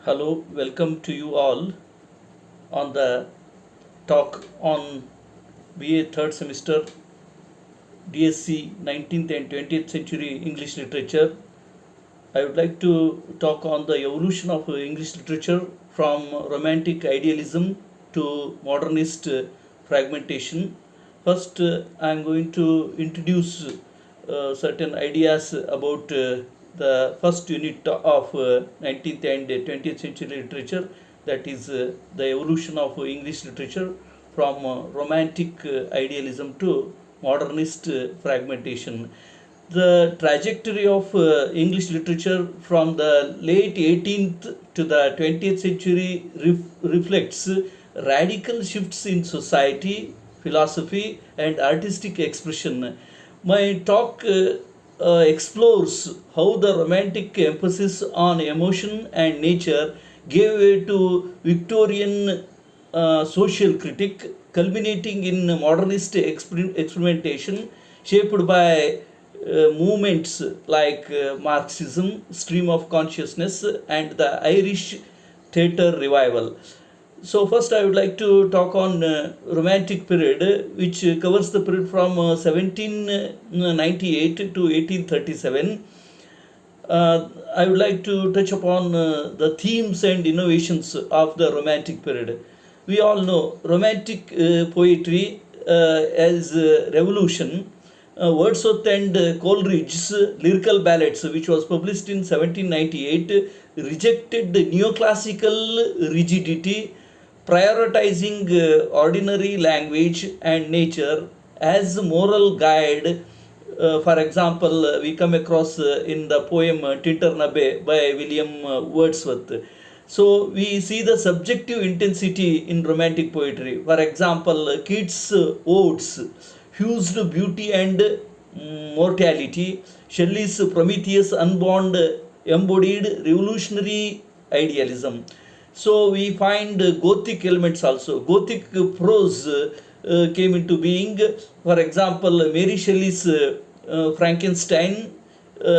Hello, welcome to you all on the talk on BA third semester DSC 19th and 20th century English literature. I would like to talk on the evolution of English literature from romantic idealism to modernist fragmentation. First, I am going to introduce certain ideas about the first unit of 19th and 20th century literature, that is the evolution of English literature from romantic idealism to modernist fragmentation. The trajectory of English literature from the late 18th to the 20th century reflects radical shifts in society, philosophy, and artistic expression. My talk explores how the romantic emphasis on emotion and nature gave way to Victorian social critique, culminating in modernist experimentation shaped by movements like Marxism, stream of consciousness, and the Irish theatre revival. So first I would like to talk on romantic period, which covers the period from 1798 to 1837. I would like to touch upon the themes and innovations of the romantic period. We all know romantic poetry as revolution. Wordsworth and Coleridge's lyrical ballads, which was published in 1798, rejected neoclassical rigidity, prioritizing ordinary language and nature as moral guide. For example, we come across in the poem Tintr.to by William Wordsworth. So we see the subjective intensity in romantic poetry. For example, Keats' odes fused beauty and mortality. Shelley's Prometheus Unbound embodied revolutionary idealism. So we find Gothic elements also. Gothic prose came into being. For example, Mary Shelley's Frankenstein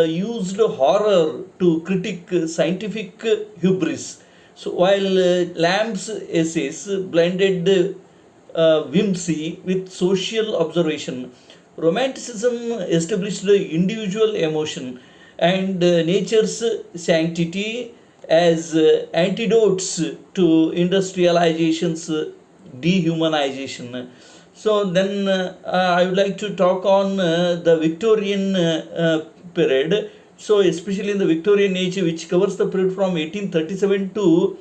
used horror to critique scientific hubris. So while Lamb's essays blended whimsy with social observation, Romanticism established individual emotion and nature's sanctity as antidotes to industrialization's dehumanization. So then I would like to talk on the Victorian period. So especially in the Victorian age, which covers the period from 1837 to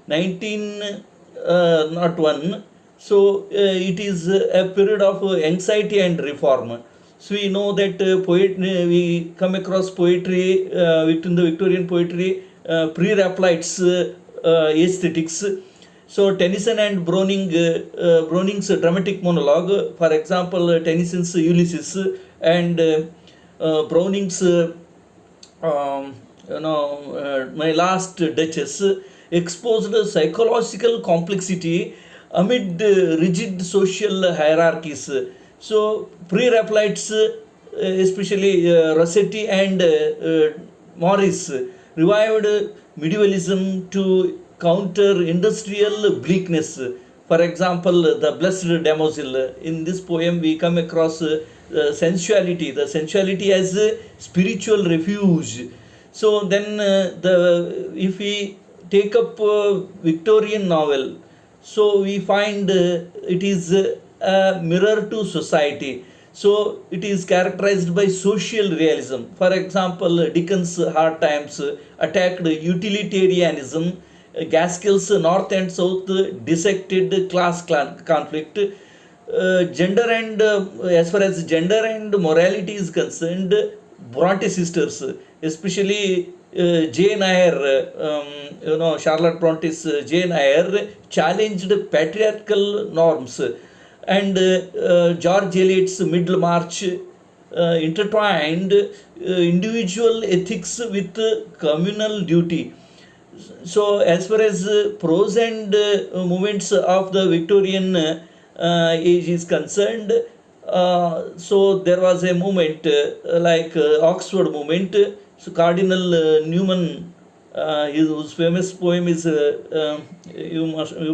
1901. So it is a period of anxiety and reform. So we know that we come across poetry within the Victorian poetry, pre-Raphaelite's aesthetics. So Tennyson and Browning's dramatic monologue, for example, Tennyson's Ulysses and Browning's My Last Duchess, exposed psychological complexity amid rigid social hierarchies. So pre-Raphaelites, especially Rossetti and Morris, revived medievalism to counter industrial bleakness. For example, the Blessed Damozel. In this poem, we come across sensuality, the sensuality as a spiritual refuge. So then, if we take up Victorian novel, so we find it is a mirror to society. So it is characterized by social realism. For example, Dickens' Hard Times attacked utilitarianism. Gaskell's North and South dissected class conflict. Gender and as far as gender and morality is concerned, Bronte sisters, especially Jane Eyre, Charlotte Bronte's Jane Eyre challenged patriarchal norms, and George Eliot's Middlemarch intertwined individual ethics with communal duty. So as far as prose and movements of the Victorian age is concerned, so there was a movement like Oxford movement. So Cardinal Newman whose famous poem is you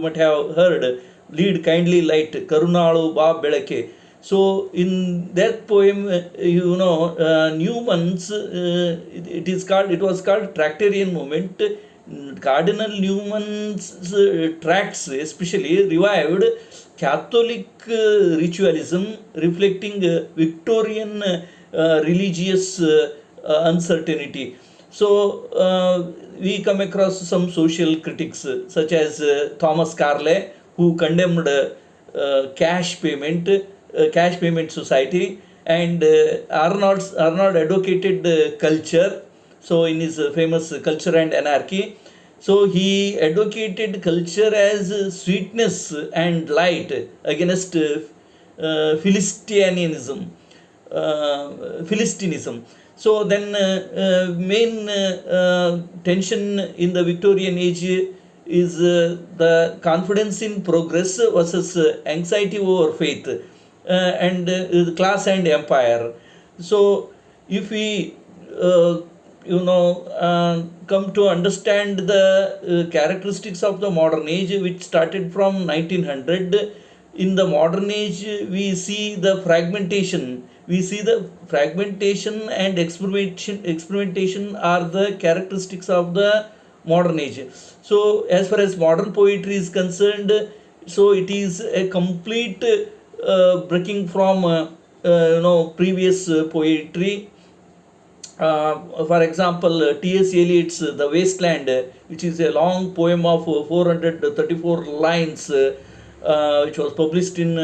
might have heard, "Lead kindly light, Karunalu ba belake." So in that poem, Newman's it was called Tractarian movement. Cardinal Newman's tracts especially revived Catholic ritualism, reflecting Victorian religious uncertainty. So we come across some social critics such as Thomas Carlyle, who condemned cash payment society, and Arnold advocated culture. So in his famous Culture and Anarchy, so he advocated culture as sweetness and light against Philistianism. Philistinism. So then main tension in the Victorian age is the confidence in progress versus anxiety over faith, and class and empire. So if we come to understand the characteristics of the modern age, which started from 1900, in the modern age we see the fragmentation. And experimentation are the characteristics of the modern age. So as far as modern poetry is concerned, so it is a complete breaking from previous poetry. For example, T.S. Eliot's The Wasteland, which is a long poem of 434 lines, which was published in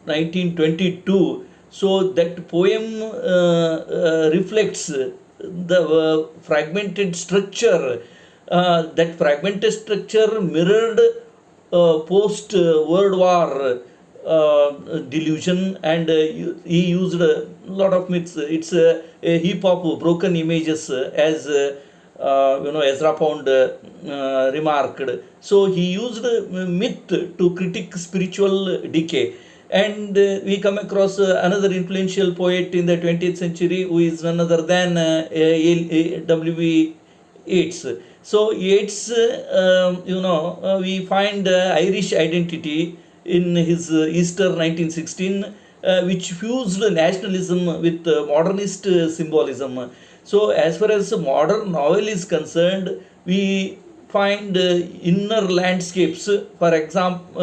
1922. So that poem reflects the fragmented structure. That fragmented structure mirrored post-World War delusion, and he used a lot of myths. It's a heap of broken images, as Ezra Pound remarked. So he used myth to critique spiritual decay. And we come across another influential poet in the 20th century, who is none other than W.B. Yeats. So Yeats, we find Irish identity in his Easter 1916, which fused nationalism with modernist symbolism. So as far as modern novel is concerned, we find inner landscapes. For example,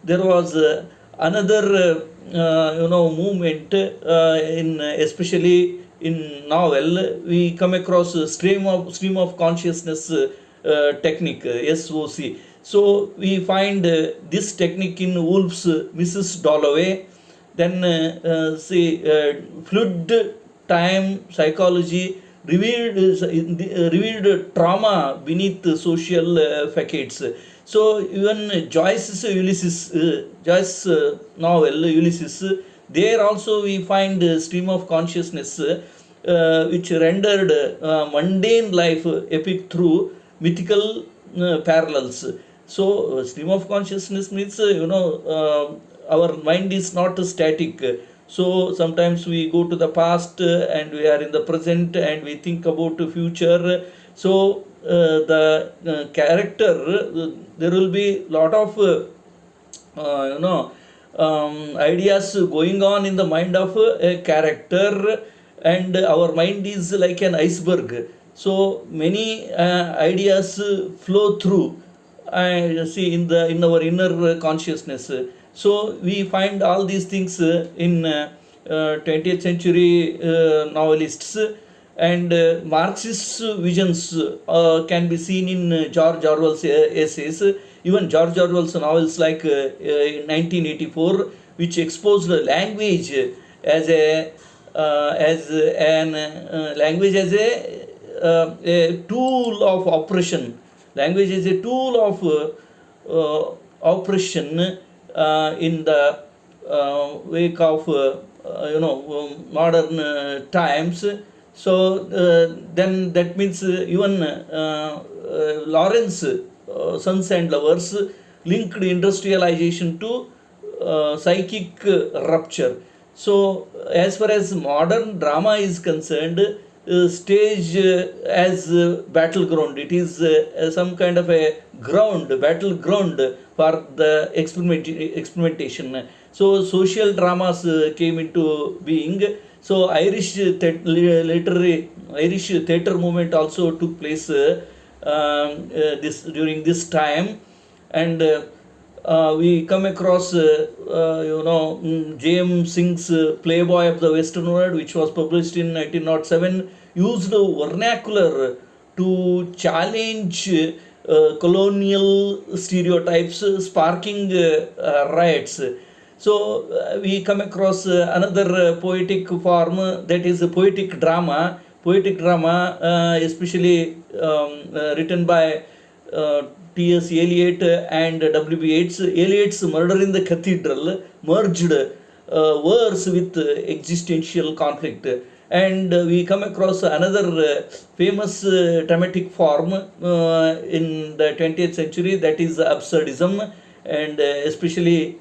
there was another movement in especially in novel. We come across stream of consciousness technique, SOC. So we find this technique in Woolf's Mrs. Dalloway. Then fluid time psychology revealed trauma beneath social facades. So even Joyce's Joyce novel Ulysses, there also we find stream of consciousness, which rendered mundane life epic through mythical parallels. So stream of consciousness means our mind is not static. So sometimes we go to the past, and we are in the present, and we think about the future. So the character, there will be lot of ideas going on in the mind of a character, and our mind is like an iceberg. So many ideas flow through, see, in our inner consciousness. So we find all these things in 20th century novelists, and Marxist visions can be seen in George Orwell's essays. Even George Orwell's novels like 1984, which exposed language as a tool of oppression. Language is a tool of oppression in the wake of modern times. So then that means even Lawrence, Sons and Lovers, linked industrialization to psychic rupture. So as far as modern drama is concerned, stage as battleground. It is some kind of a battleground for the experimentation. So social dramas came into being. So Irish theatre movement also took place this during this time, and we come across J.M. Singh's Playboy of the Western World, which was published in 1907, used vernacular to challenge colonial stereotypes, sparking riots. So we come across another poetic form, that is poetic drama. Poetic drama, especially written by T.S. Eliot and W.B. Yeats. Eliot's Murder in the Cathedral merged verse with existential conflict. And we come across another famous dramatic form in the 20th century, that is absurdism, and especially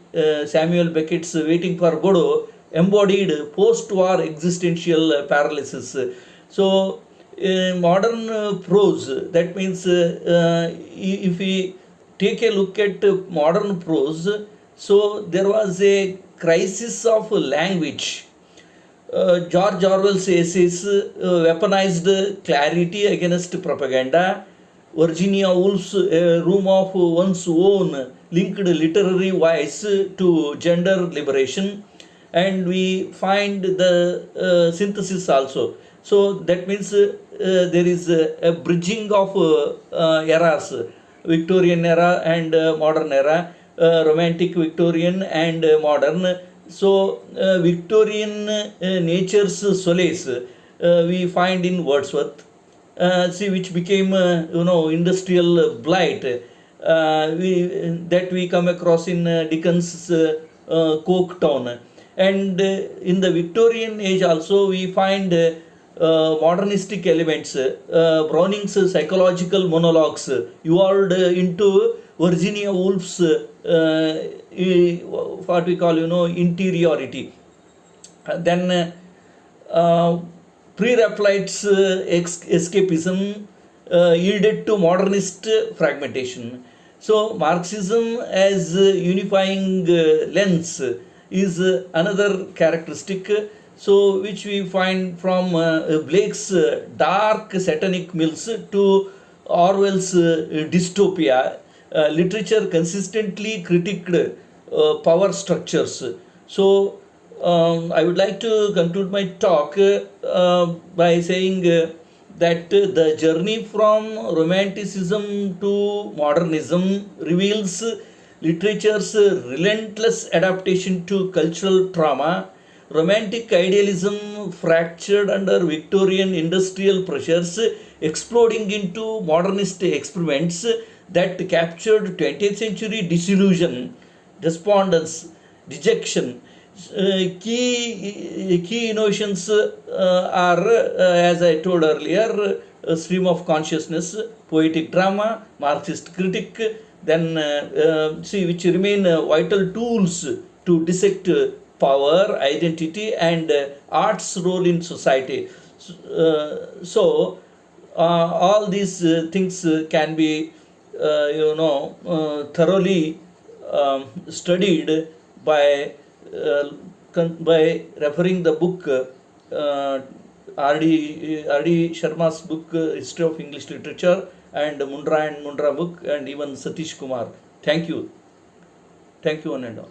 Samuel Beckett's Waiting for Godot embodied post-war existential paralysis. So modern prose, that means if we take a look at modern prose, so there was a crisis of language. George Orwell's essays weaponized clarity against propaganda. Virginia Woolf's Room of One's Own linked literary voice to gender liberation, and we find the synthesis also. So that means there is a bridging of eras, Victorian era and modern era, romantic Victorian and modern. So Victorian nature's solace we find in Wordsworth, which became industrial blight, that we come across in Dickens's Coketown. And in the Victorian age also we find modernistic elements. Browning's psychological monologues evolved into Virginia Woolf's what we call interiority. Then pre-Raphaelite's escapism yielded to modernist fragmentation. So Marxism as unifying lens is another characteristic, so which we find from Blake's dark satanic mills to Orwell's dystopia. Literature consistently critiqued power structures. So I would like to conclude my talk by saying that the journey from romanticism to modernism reveals literature's relentless adaptation to cultural trauma. Romantic idealism fractured under Victorian industrial pressures, exploding into modernist experiments that captured 20th century disillusion, despondence, dejection. Key innovations are, as I told earlier, stream of consciousness, poetic drama, Marxist critique, then which remain vital tools to dissect power, identity, and art's role in society. So all these things can be thoroughly studied by referring the book R.D. Sharma's book History of English Literature, and Mundra book, and even Satish Kumar. Thank you one and all.